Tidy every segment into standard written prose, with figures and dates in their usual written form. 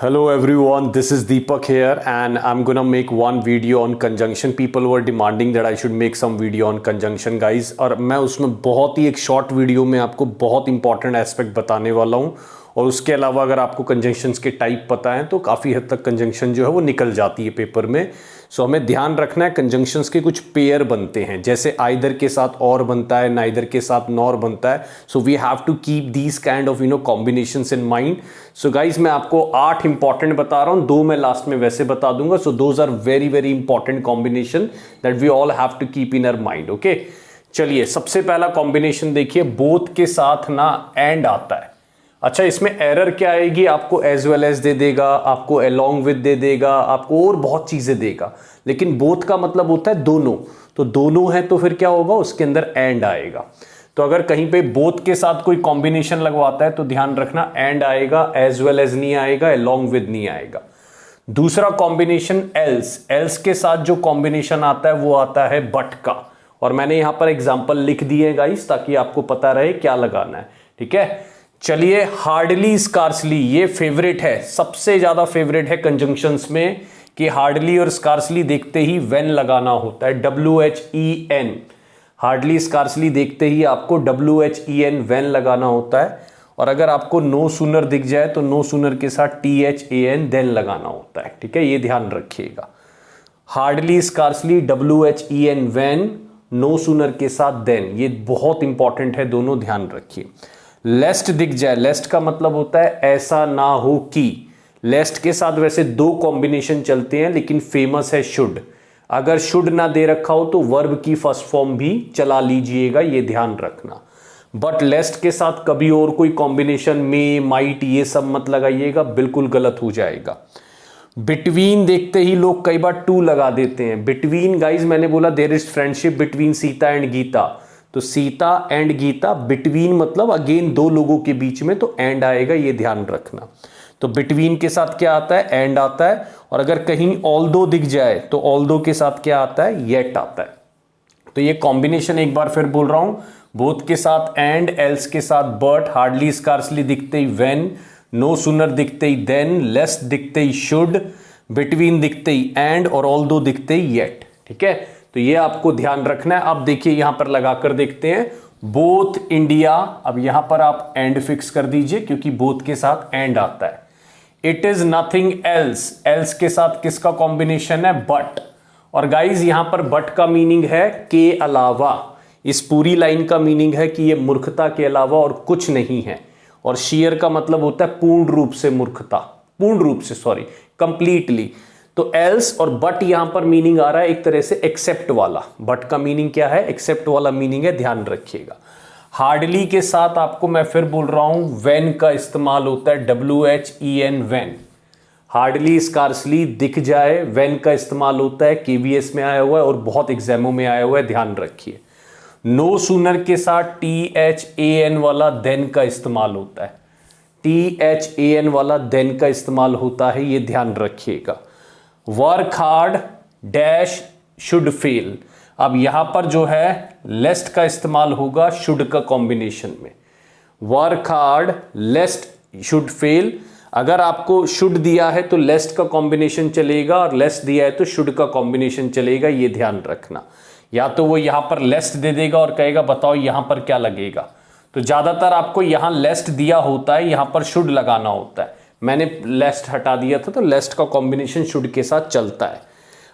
Hello everyone, this is Deepak here and I'm gonna make one video on conjunction. People were demanding that I should make some video on conjunction guys, और मैं उसमें बहुत ही एक short video में आपको बहुत important aspect बताने वाला हूँ। और उसके अलावा अगर आपको कंजंक्शंस के टाइप पता है तो काफ़ी हद तक कंजंक्शन जो है वो निकल जाती है पेपर में। सो हमें ध्यान रखना है कंजंक्शंस के कुछ पेयर बनते हैं, जैसे आइदर के साथ और बनता है, नाइदर के साथ नॉर बनता है। So we have to keep these kind of combinations in mind. So guys मैं आपको 8 इंपॉर्टेंट बता रहा हूँ, 2 मैं लास्ट में वैसे बता दूंगा। So those are very very important combination that we all have to keep in our mind. Okay, चलिए सबसे पहला कॉम्बिनेशन देखिए, बोथ के साथ ना एंड आता है। अच्छा, इसमें एरर क्या आएगी? आपको एज वेल एज दे देगा, आपको अलोंग विद दे देगा, आपको और बहुत चीजें देगा, लेकिन बोथ का मतलब होता है दोनों। तो दोनों है तो फिर क्या होगा, उसके अंदर एंड आएगा। तो अगर कहीं पे बोथ के साथ कोई कॉम्बिनेशन लगवाता है तो ध्यान रखना एंड आएगा, एज वेल एज नहीं आएगा, अलोंग विद नहीं आएगा। दूसरा कॉम्बिनेशन एल्स। एल्स के साथ जो कॉम्बिनेशन आता है वो आता है बट का, और मैंने यहां पर एग्जांपल लिख दिए गाइस ताकि आपको पता रहे क्या लगाना है। ठीक है, चलिए हार्डली स्कार्सली, ये फेवरेट है, सबसे ज्यादा फेवरेट है कंजंक्शंस में कि हार्डली और स्कार्सली देखते ही व्हेन लगाना होता है, WHEN। हार्डली स्कार्सली देखते ही आपको WHEN व्हेन लगाना होता है। और अगर आपको नो सूनर दिख जाए तो नो सूनर के साथ THAN देन लगाना होता है। ठीक है, ये ध्यान रखिएगा। Hardly scarcely WHEN when, no sooner के साथ देन, ये बहुत इंपॉर्टेंट है, दोनों ध्यान रखिए। लेस्ट दिख जाए, लेस्ट का मतलब होता है ऐसा ना हो कि। लेस्ट के साथ वैसे 2 कॉम्बिनेशन चलते हैं, लेकिन फेमस है शुड। अगर शुड ना दे रखा हो तो वर्ब की फर्स्ट फॉर्म भी चला लीजिएगा, ये ध्यान रखना। बट लेस्ट के साथ कभी और कोई कॉम्बिनेशन में, माइट, ये सब मत लगाइएगा, बिल्कुल गलत हो जाएगा। बिटवीन देखते ही लोग कई बार टू लगा देते हैं। बिटवीन गाइज, मैंने बोला there is friendship between Sita and Gita, तो सीता एंड गीता, बिटवीन मतलब अगेन 2 लोगों के बीच में, तो एंड आएगा, ये ध्यान रखना। तो बिटवीन के साथ क्या आता है, एंड आता है। और अगर कहीं ऑल्दो दिख जाए तो ऑल्दो के साथ क्या आता है, येट आता है। तो ये कॉम्बिनेशन एक बार फिर बोल रहा हूं, बोथ के साथ एंड, एल्स के साथ बट, हार्डली स्कार्सली दिखते ही व्हेन, नो सूनर दिखते ही देन, लेस दिखते ही शुड, बिटवीन दिखते ही एंड, और ऑल्दो दिखते ही येट। ठीक है, तो ये आपको ध्यान रखना है। अब देखिए यहां पर लगाकर देखते हैं, बोथ इंडिया। अब यहां पर आप एंड फिक्स कर दीजिए क्योंकि बोथ के साथ एंड आता है। It is nothing else, else के साथ किसका कॉम्बिनेशन है, बट। और गाइज यहां पर बट का मीनिंग है के अलावा। इस पूरी लाइन का मीनिंग है कि ये मूर्खता के अलावा और कुछ नहीं है। और शेयर का मतलब होता है पूर्ण रूप से मूर्खता, पूर्ण रूप से, सॉरी, कंप्लीटली। तो एल्स और बट यहां पर मीनिंग आ रहा है एक तरह से एक्सेप्ट वाला। बट का मीनिंग क्या है, एक्सेप्ट वाला मीनिंग है, ध्यान रखिएगा। हार्डली के साथ आपको मैं फिर बोल रहा हूं व्हेन का इस्तेमाल होता है, WHEN व्हेन। हार्डली स्कार्सली दिख जाए, व्हेन का इस्तेमाल होता है, KVS में आया हुआ है और बहुत एग्जामों में आया हुआ है, ध्यान रखिए। नो सूनर के साथ THAN वाला देन का इस्तेमाल होता है, THAN वाला देन का इस्तेमाल होता है, ये ध्यान रखिएगा। Work hard dash should fail. अब यहां पर जो है लेस्ट का इस्तेमाल होगा शुड का कॉम्बिनेशन में। Work hard लेस्ट should fail. अगर आपको शुड दिया है तो लेस्ट का कॉम्बिनेशन चलेगा, और लेस्ट दिया है तो शुड का कॉम्बिनेशन चलेगा, ये ध्यान रखना। या तो वो यहां पर लेस्ट दे देगा और कहेगा बताओ यहां पर क्या लगेगा, तो ज्यादातर आपको यहां लेस्ट दिया होता है, यहां पर शुड लगाना होता है। मैंने लेस्ट हटा दिया था तो लेस्ट का कॉम्बिनेशन शुड के साथ चलता है।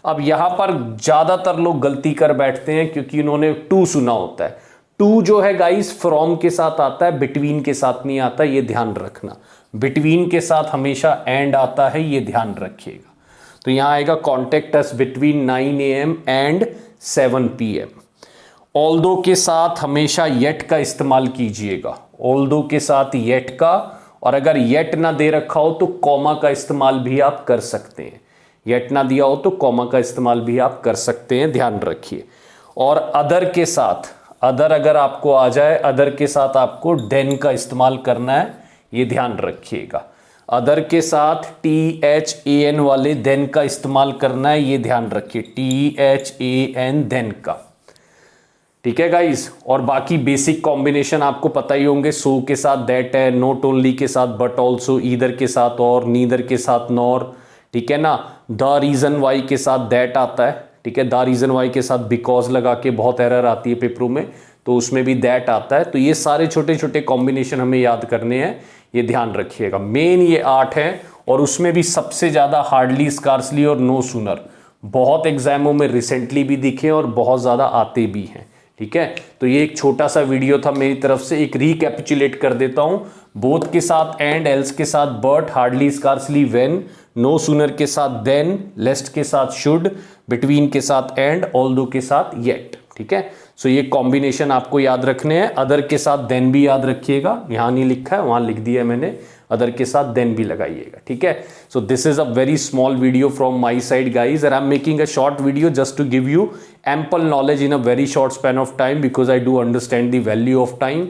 अब यहां पर ज्यादातर लोग गलती कर बैठते हैं क्योंकि उन्होंने टू सुना होता है। टू जो है गाइस फ्रॉम के साथ आता है, बिटवीन के साथ नहीं आता, ये ध्यान रखना। बिटवीन के साथ हमेशा एंड आता है, ये ध्यान रखिएगा। तो यहां आएगा contact us between 9 AM and 7 PM। Although के साथ हमेशा येट का इस्तेमाल कीजिएगा, ऑल्दो के साथ येट का। और अगर येट ना दे रखा हो तो कॉमा का इस्तेमाल भी आप कर सकते हैं। येट ना दिया हो तो कॉमा का इस्तेमाल भी आप कर सकते हैं, ध्यान रखिए। और अदर के साथ, अदर अगर आपको आ जाए, अदर के साथ आपको देन का इस्तेमाल करना है, ये ध्यान रखिएगा। अदर के साथ THAN वाले देन का इस्तेमाल करना है, ये ध्यान रखिए, THAN देन का। ठीक है गाइस। और बाकी बेसिक कॉम्बिनेशन आपको पता ही होंगे, सो के साथ दैट है, नॉट ओनली के साथ बट ऑल्सो, ईदर के साथ और, नीदर के साथ नॉर, ठीक है ना। द रीजन वाई के साथ दैट आता है, ठीक है। द रीजन वाई के साथ बिकॉज लगा के बहुत एरर आती है पेपरों में, तो उसमें भी दैट आता है। तो ये सारे छोटे छोटे कॉम्बिनेशन हमें याद करने हैं, ये ध्यान रखिएगा। मेन ये 8 हैं और उसमें भी सबसे ज़्यादा हार्डली, स्कार्सली और नो सूनर बहुत एग्जामों में रिसेंटली भी दिखे और बहुत ज़्यादा आते भी हैं, ठीक है। तो ये एक छोटा सा वीडियो था मेरी तरफ से, एक रिकैपिचुलेट कर देता हूं। बोथ के साथ एंड, एल्स के साथ but, hardly, scarcely, when, no sooner के साथ देन, लेस्ट के साथ शुड, बिटवीन के साथ एंड, ऑल्दो के साथ येट, ठीक है। सो ये कॉम्बिनेशन आपको याद रखने हैं। अदर के साथ देन भी याद रखिएगा, यहां नहीं लिखा है, वहां लिख दिया है मैंने, अदर के साथ देन भी लगाइएगा, ठीक है। So this is a very small video from my side guys, and I am making a short video just to give you ample knowledge in a very short span of time, because I do understand the value of time,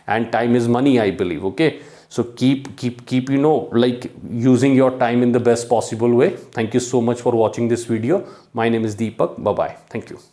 and time is money, I believe. Okay, so keep you know, like, using your time in the best possible way. Thank you so much for watching this video. My name is Deepak. Bye bye. Thank you.